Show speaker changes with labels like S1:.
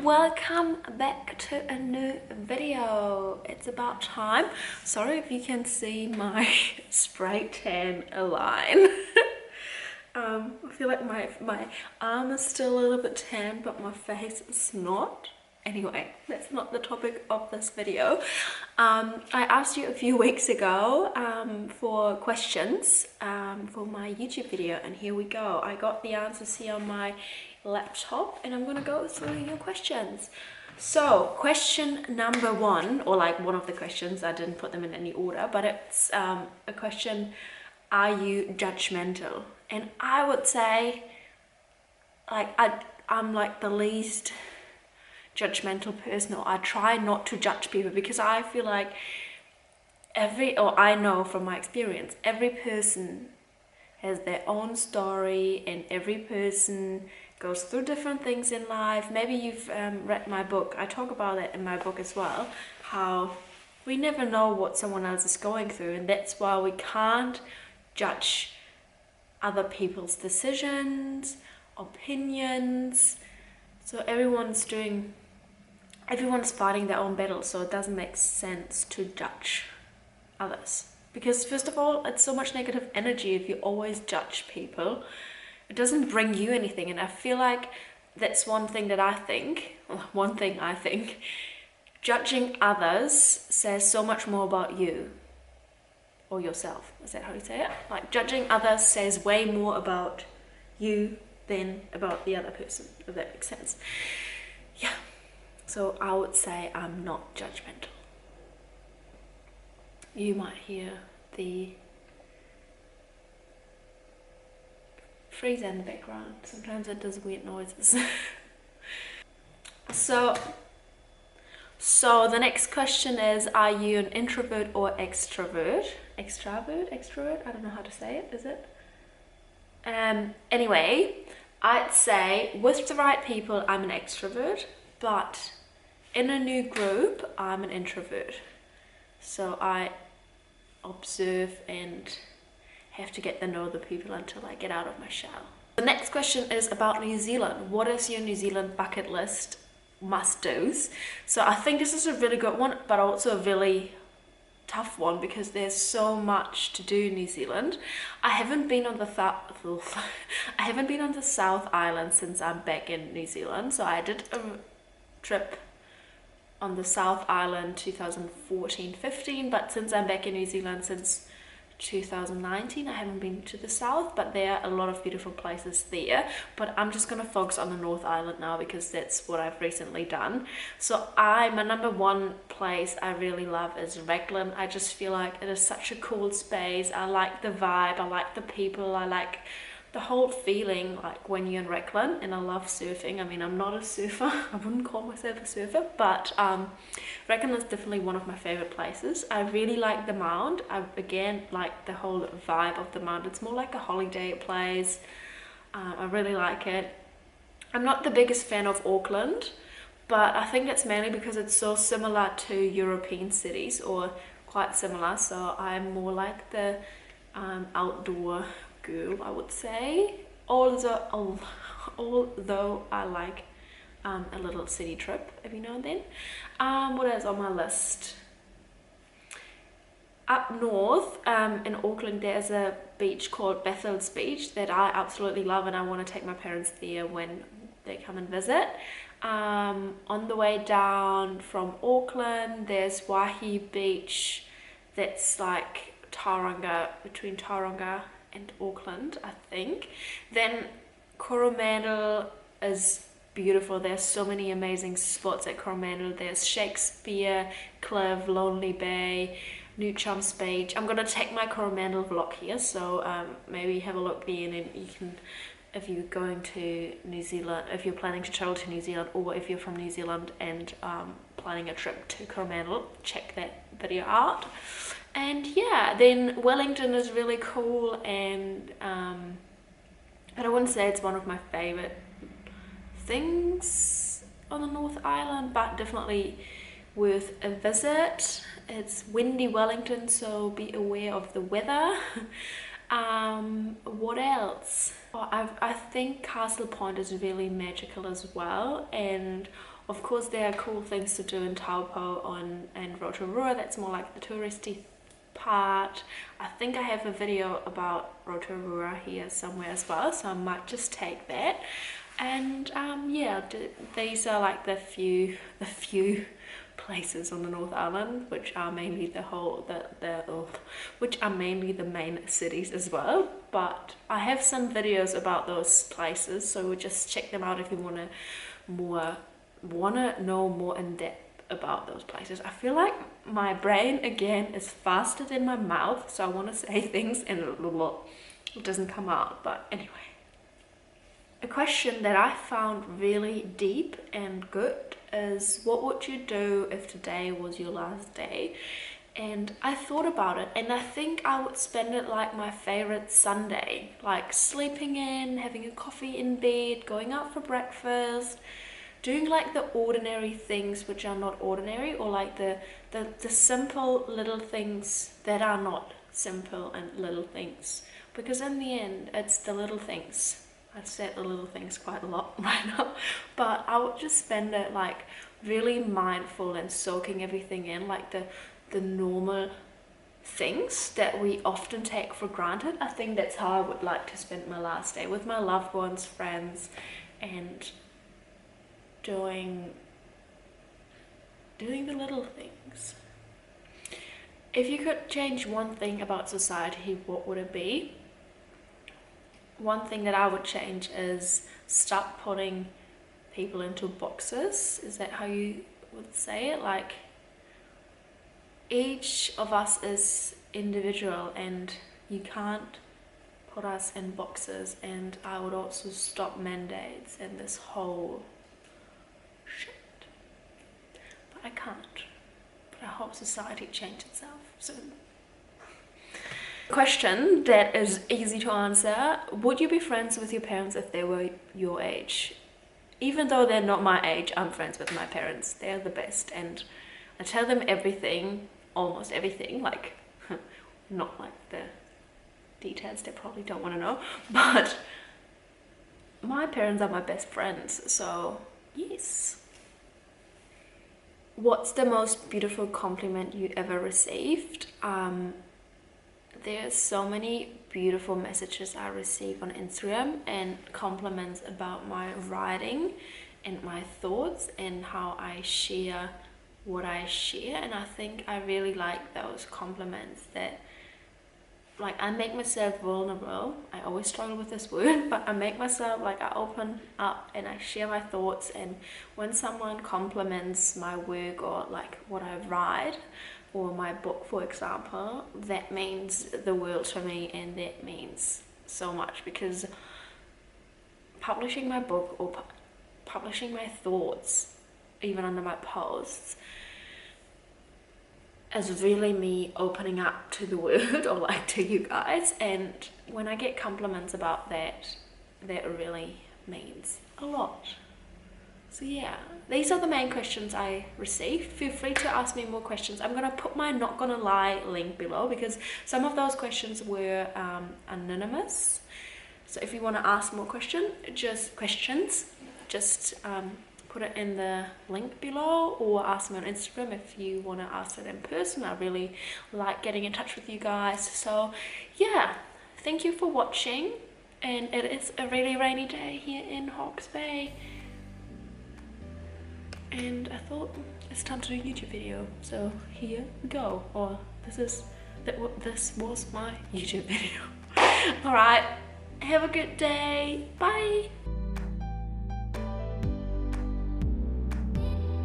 S1: welcome back to a new video. It's about time. Sorry if you can see my spray tan line. I feel like my arm is still a little bit tan, but my face is not. Anyway, that's not the topic of this video. I asked you a few weeks ago for questions for my YouTube video, and here we go. I got the answers here on my laptop, and I'm gonna go through your questions. So question number one, or like one of the questions, I didn't put them in any order, but it's a question: are you judgmental? And I would say, like, I'm like the least judgmental person, or I try not to judge people, because I feel like I know from my experience, every person has their own story, and every person goes through different things in life. Maybe you've read my book. I talk about it in my book as well, how we never know what someone else is going through, and that's why we can't judge other people's decisions, opinions. So everyone's fighting their own battle, so it doesn't make sense to judge others. Because first of all, it's so much negative energy if you always judge people. It doesn't bring you anything, and I feel like that's one thing I think. Judging others says so much more about you or yourself. Is that how you say it? Like, judging others says way more about you than about the other person, if that makes sense. Yeah. So I would say I'm not judgmental. You might hear the freezer in the background. Sometimes it does weird noises. So the next question is, are you an introvert or extrovert? Extrovert? I don't know how to say it, is it? Anyway, I'd say with the right people, I'm an extrovert, but in a new group, I'm an introvert. So I observe and have to get to know the people until I get out of my shell. The next question is about New Zealand. What is your New Zealand bucket list must-dos? So I think this is a really good one, but also a really tough one, because there's so much to do in New Zealand. I haven't been on the South Island since I'm back in New Zealand. So I did a trip on the South Island 2014-15, but since I'm back in New Zealand since 2019, I haven't been to the south, but there are a lot of beautiful places there. But I'm just gonna focus on the North Island now, because that's what I've recently done. So my number one place I really love is Raglan. I just feel like it is such a cool space. I like the vibe, I like the people, I like the whole feeling, like when you're in Raglan. And I love surfing. I mean, I'm not a surfer. I wouldn't call myself a surfer, but Raglan is definitely one of my favorite places. I really like the Mount. I again like the whole vibe of the Mount. It's more like a holiday place. I really like it. I'm not the biggest fan of Auckland, but I think that's mainly because it's so similar to European cities, or quite similar. So I'm more like the outdoor girl, I would say. Although I like a little city trip every now and then. What else on my list? Up north in Auckland, there's a beach called Bethel's Beach that I absolutely love, and I want to take my parents there when they come and visit. On the way down from Auckland, there's Waihi Beach, that's like between Tauranga and Auckland, I think. Then Coromandel is beautiful. There's so many amazing spots at Coromandel. There's Shakespeare Cliff, Lonely Bay, New Chums Beach. I'm gonna take my Coromandel vlog here, so maybe have a look there, and then you can, if you're going to New Zealand, if you're planning to travel to New Zealand, or if you're from New Zealand and planning a trip to Coromandel, check that video out. And yeah, then Wellington is really cool, and but I wouldn't say it's one of my favorite things on the North Island, but definitely worth a visit. It's windy Wellington, so be aware of the weather. What else? I think Castle Point is really magical as well, and Of course, there are cool things to do in Taupo and Rotorua. That's more like the touristy part. I think I have a video about Rotorua here somewhere as well, so I might just take that. And yeah, these are like the few places on the North Island, which are mainly which are mainly the main cities as well. But I have some videos about those places, so just check them out if you wanna know more in depth about those places. I feel like my brain again is faster than my mouth, so I want to say things and it doesn't come out. But anyway, a question that I found really deep and good is, what would you do if today was your last day? And I thought about it, and I think I would spend it like my favorite Sunday, like sleeping in, having a coffee in bed, going out for breakfast, doing like the ordinary things which are not ordinary, or like the simple little things that are not simple and little things, because in the end it's the little things. I've said the little things quite a lot right now, but I would just spend it like really mindful and soaking everything in, like the normal things that we often take for granted. I think that's how I would like to spend my last day, with my loved ones, friends, and doing the little things. If you could change one thing about society, what would it be? One thing that I would change is stop putting people into boxes. Is that how you would say it? Like, each of us is individual and you can't put us in boxes. And I would also stop mandates and this whole shit. But I can't. But I hope society changes itself soon. Question that is easy to answer: would you be friends with your parents if they were your age? Even though they're not my age, I'm friends with my parents. They're the best, and I tell them everything, almost everything, like not like the details they probably don't want to know, but my parents are my best friends, so yes. What's the most beautiful compliment you ever received? There's so many beautiful messages I receive on Instagram and compliments about my writing and my thoughts and how I share what I share, and I think I really like those compliments that, like, I make myself vulnerable. I always struggle with this word, but I make myself, like, I open up and I share my thoughts, and when someone compliments my work or like what I write or my book, for example, that means the world to me, and that means so much, because publishing my book or publishing my thoughts even under my posts is really me opening up to the world, or like to you guys, and when I get compliments about that, that really means a lot. So yeah, these are the main questions I received. Feel free to ask me more questions. I'm gonna put my not gonna lie link below, because some of those questions were anonymous. So if you want to ask more questions, just put it in the link below, or ask me on Instagram if you want to ask it in person. I really like getting in touch with you guys. So yeah, thank you for watching, and it is a really rainy day here in Hawke's Bay, and I thought it's time to do a YouTube video, so here we go. Or this was my YouTube video. Alright, have a good day, bye.